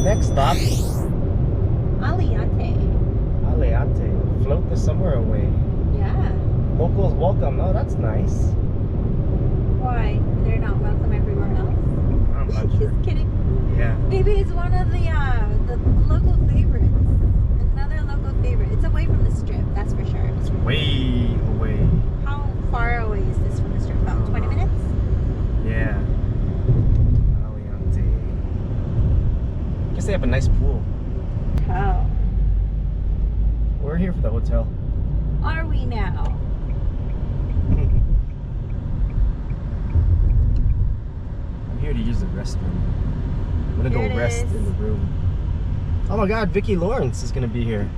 next stop? Aliante. Aliante. Float the summer away. Yeah. Locals welcome. Oh, that's nice. Why? They're not welcome everywhere else? I'm not sure. Just kidding. Yeah. Maybe it's one of the local favorites. Another local favorite. It's away from the strip, that's for sure. It's way away. How far away is this from the strip? About 20 minutes? Yeah. Aliante. I guess they have a nice pool. Oh. We're here for the hotel. Are we now? I'm here to use the restroom. I'm gonna Here go it rest is. in the room. Oh my god, Vicki Lawrence is gonna be here.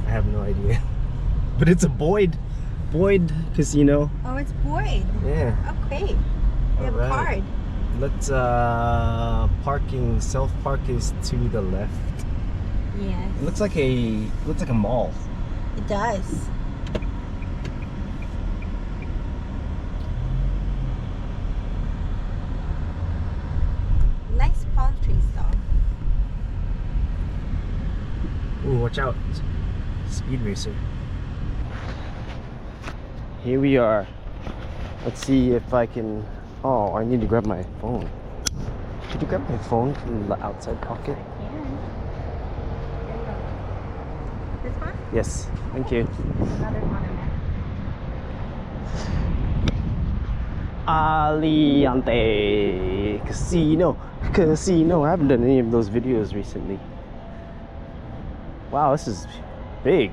I have no idea. But it's a Boyd Casino. Oh, it's Boyd. Yeah. Okay. They have a Alright. card. Let's self-park is to the left. Yes. It looks like a mall. It does. Nice palm trees though. Ooh, watch out. Speed racer. Here we are. Let's see if I can... Oh, I need to grab my phone. Could you grab my phone from the outside pocket? This one? Yes, thank you. Another one in there. Aliante Casino. I haven't done any of those videos recently. Wow, this is big.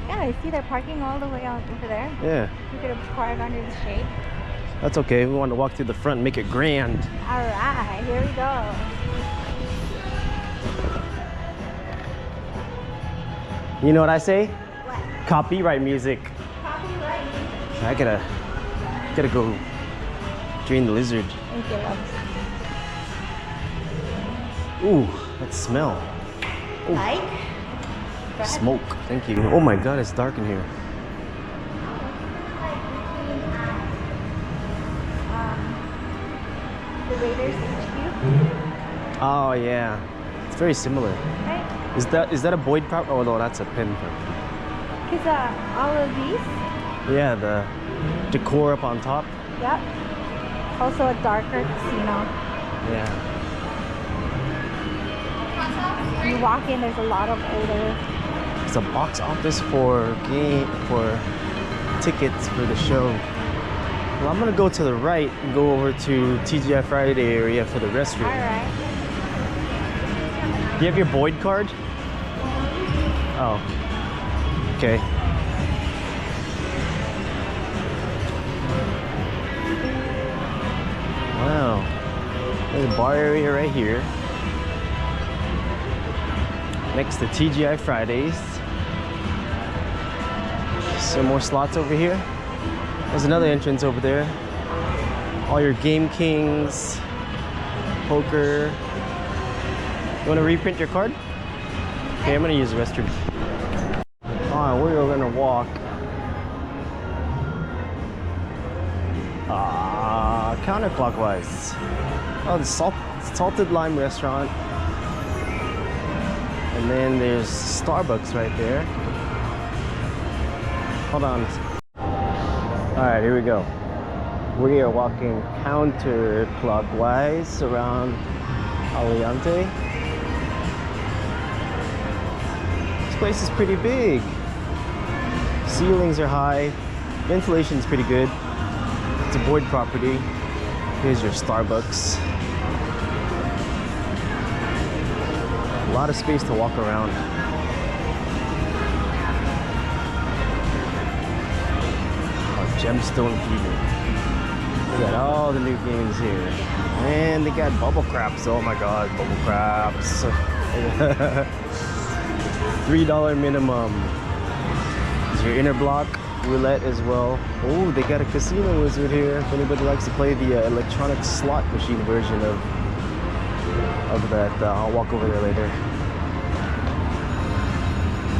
Yeah, I see they're parking all the way out over there. Yeah, You could have parked under the shade. that's okay. We want to walk through the front and make it grand. Alright, here we go. You know what I say? What? Copyright music. Copyright. I gotta go drain the lizard. Thank you, love. Ooh, that smell. Ooh. Like? Go ahead. Smoke. Thank you. Oh my god, it's dark in here. The Raiders HQ, Oh yeah, it's very similar. right? Is that a Boyd prop? Oh no, that's a Penn prop. Because all of these, Yeah, the decor up on top. yep. Also a darker casino. Yeah. You walk in, there's a lot of older. It's a box office for tickets for the show. Well, I'm gonna go to the right and go over to TGI Friday area for the restroom. Alright. Do you have your Boyd card? Oh. Okay. Wow. There's a bar area right here. Next to TGI Fridays. Some more slots over here. There's another entrance over there. All your Game Kings, poker. You want to reprint your card? Okay, I'm gonna use the restroom. Alright, we're gonna walk counterclockwise. Oh, the Salted Lime restaurant. And then there's Starbucks right there. Hold on. Alright, here we go. We are walking counterclockwise around Aliante. This place is pretty big. Ceilings are high. Ventilation is pretty good. It's a Boyd property. Here's your Starbucks. A lot of space to walk around. Oh, Gemstone Fever. We got all the new games here. And they got bubble craps. Oh my god, bubble craps. $3 minimum. Is your inner block roulette as well. Oh, they got a casino wizard here. If anybody likes to play the electronic slot machine version of that, I'll walk over there later.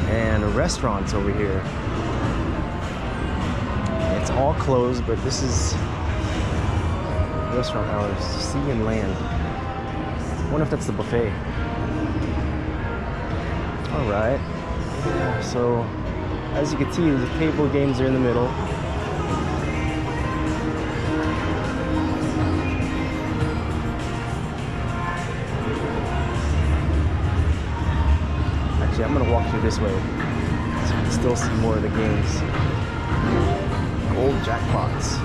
And restaurants over here. It's all closed, but this is restaurant hours, sea and land. I wonder if that's the buffet. Alright. So, as you can see, the table games are in the middle. Actually, I'm gonna walk through this way so you can still see more of the games. Gold jackpots.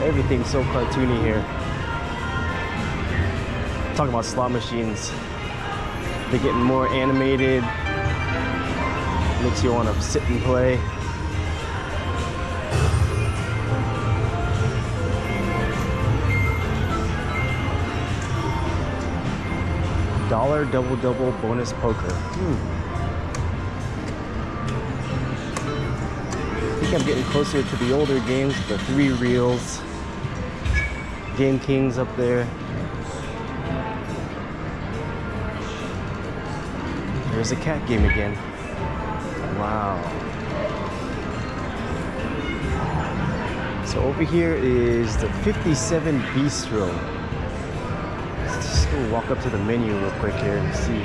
Everything's so cartoony here. Talking about slot machines. They're getting more animated. Makes you want to sit and play. Dollar double bonus poker. I think I'm getting closer to the older games, the 3 reels, Game Kings up there. There's a cat game again. Wow. So over here is the 57 Bistro. Let's just go walk up to the menu real quick here and see.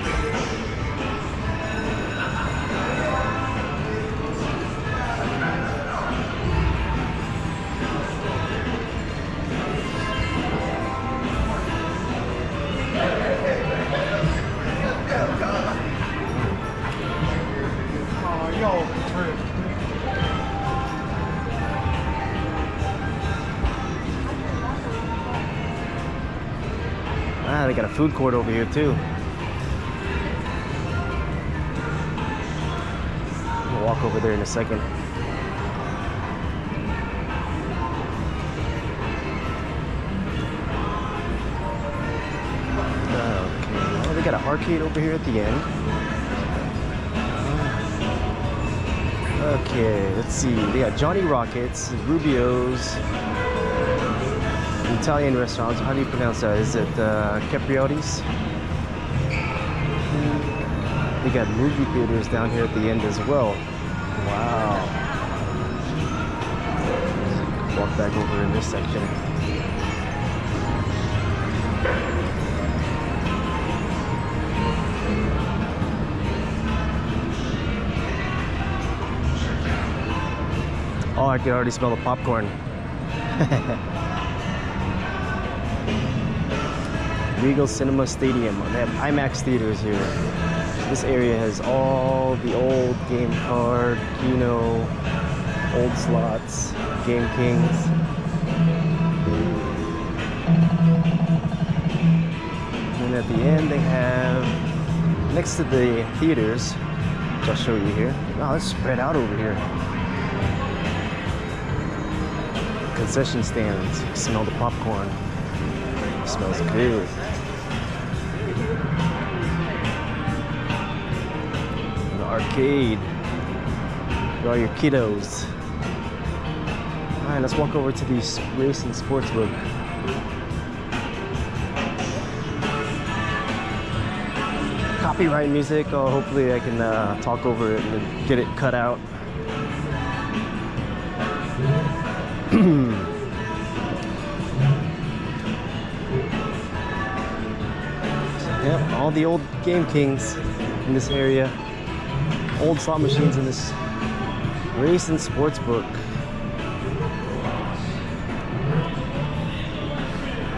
Ah, they got a food court over here too. We'll walk over there in a second. Okay, well, they got an arcade over here at the end. Okay, let's see. They got Johnny Rockets, Rubio's, Italian restaurants. How do you pronounce that? Is it Capriotti's? They got movie theaters down here at the end as well. Wow. Walk back over in this section. Oh, I can already smell the popcorn. Regal Cinema Stadium. They have IMAX theaters here. This area has all the old game card, Keno, old slots, Game Kings. And at the end they have, next to the theaters, which I'll show you here. Wow, it's spread out over here. Concession stands. You can smell the popcorn. It smells good. An arcade. For all your kiddos. Alright, let's walk over to the race and sportsbook. Copyright music. Oh, hopefully I can talk over it and get it cut out. Yep, all the old Game Kings in this area. Old slot machines in this race and sportsbook.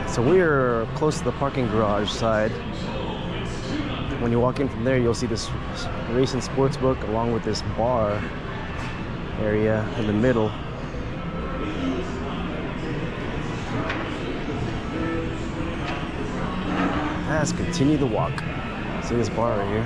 So we're close to the parking garage side. When you walk in from there, you'll see this race and sportsbook along with this bar area in the middle. Let's continue the walk. See this bar right here.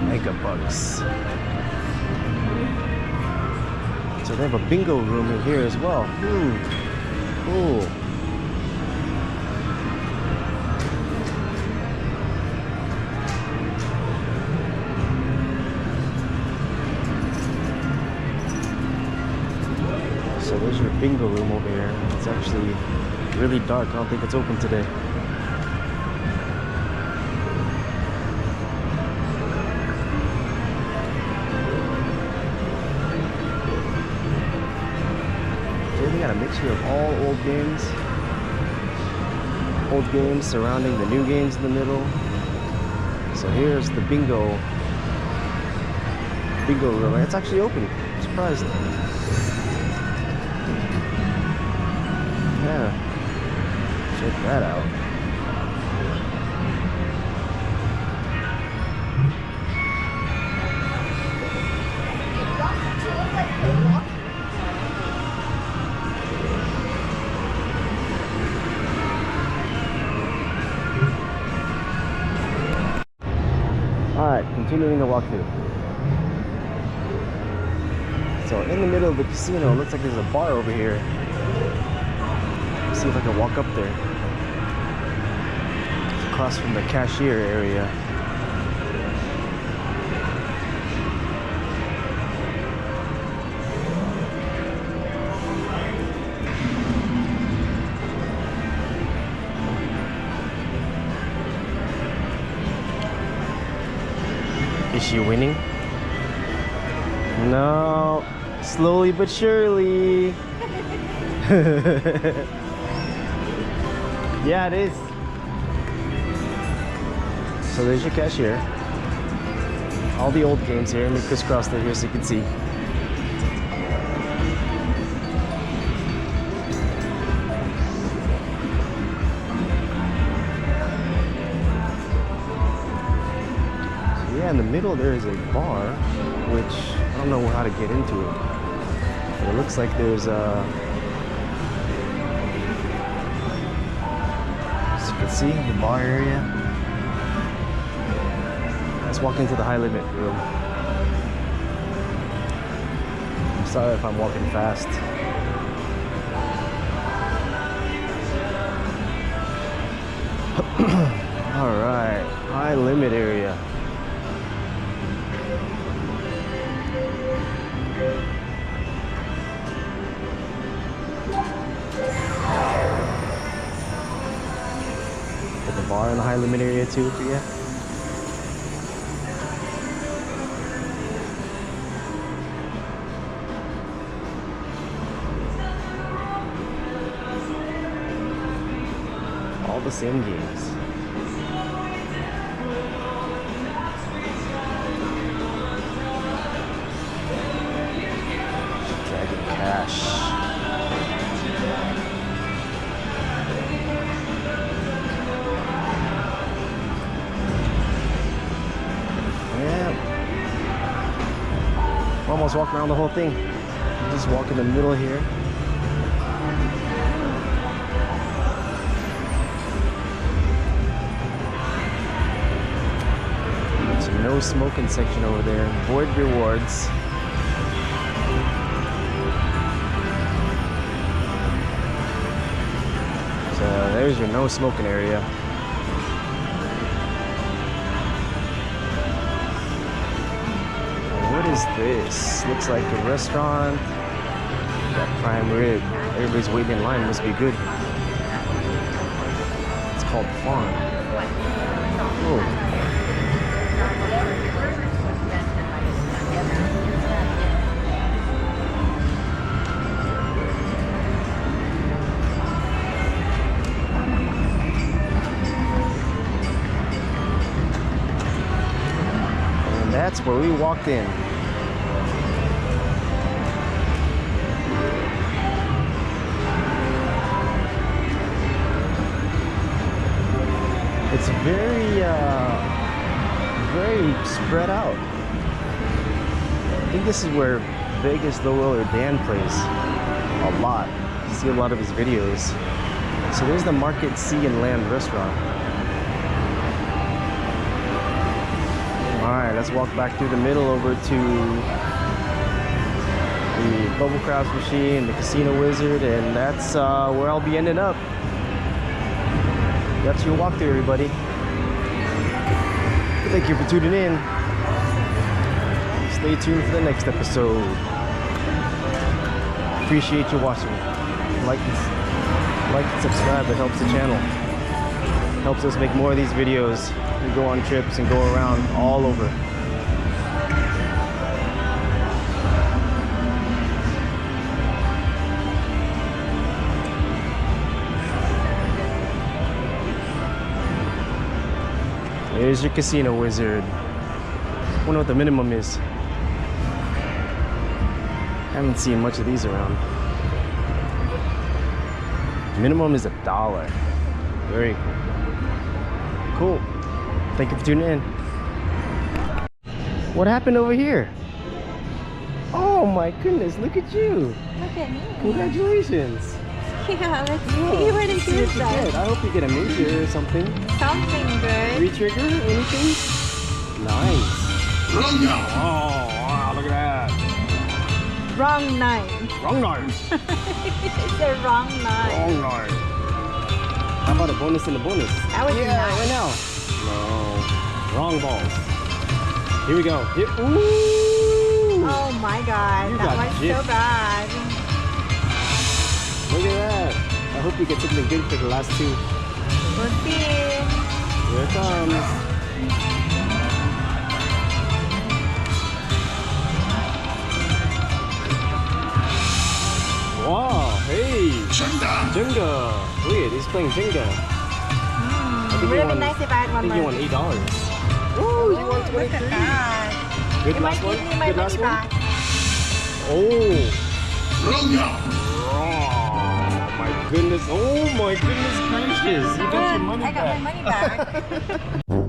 Megabucks. So they have a bingo room in here as well. Cool. bingo room over here. It's actually really dark. I don't think it's open today. So they got a mixture of all old games. Old games surrounding the new games in the middle. So here's the bingo room. It's actually open. I'm surprised. Yeah. Check that out. Alright, continuing the walkthrough. So in the middle of the casino, it looks like there's a bar over here. Let's see if I can walk up there. It's across from the cashier area. Is she winning? No, slowly but surely. Yeah, it is. So there's your cashier. All the old games here. Let me crisscross through here so you can see. Yeah, in the middle there is a bar, which I don't know how to get into it. But it looks like there's a... As you can see, the bar area. Let's walk into the high limit room. I'm sorry if I'm walking fast. Alright, high limit area. Bar in the high limit area too for you. All the same games. Dragon Cash. Almost walk around the whole thing. Just walk in the middle here. There's a no smoking section over there. Void rewards. So there's your no smoking area. What is this? Looks like a restaurant. Got prime rib. Everybody's waiting in line. Must be good. It's called Fawn. Oh. And that's where we walked in. It's very spread out. I think this is where VegasLowRoller Dan plays a lot. You see a lot of his videos. So there's the Market Sea and Land restaurant. Alright, let's walk back through the middle over to the Bubble Crouch machine, the Casino Wizard, and that's where I'll be ending up. That's your walkthrough, everybody. Thank you for tuning in. Stay tuned for the next episode. Appreciate you watching. Like and subscribe. It helps the channel. Helps us make more of these videos. We go on trips and go around all over. There's your casino wizard. Wonder what the minimum is. Haven't seen much of these around. Minimum is $1. Very cool. Cool. Thank you for tuning in. What happened over here? Oh my goodness, look at you. Look at me. Congratulations. Yeah, let's see what it is then. I hope you get a major or something. Something good. Re-trigger? Anything? Nice. Oh, wow, look at that. Wrong night. Wrong night. It's the wrong night. Wrong night. How about a bonus in the bonus? That would be nice. Right now. No. Wrong balls. Here we go. Here. Ooh. Oh my god, You that got was gypped. so bad. Look at that. I hope you get something good for the last two. We'll see. Here it comes. Wow, hey! Jenga! Weird, he's playing Jenga. It would have been nice if I had I one think you more. won $8. Ooh, you won Look at 23. that. Good You might last give one? me my Good last money one? back. Oh! Oh my goodness! Oh my goodness gracious! You got your money I got my back. money back.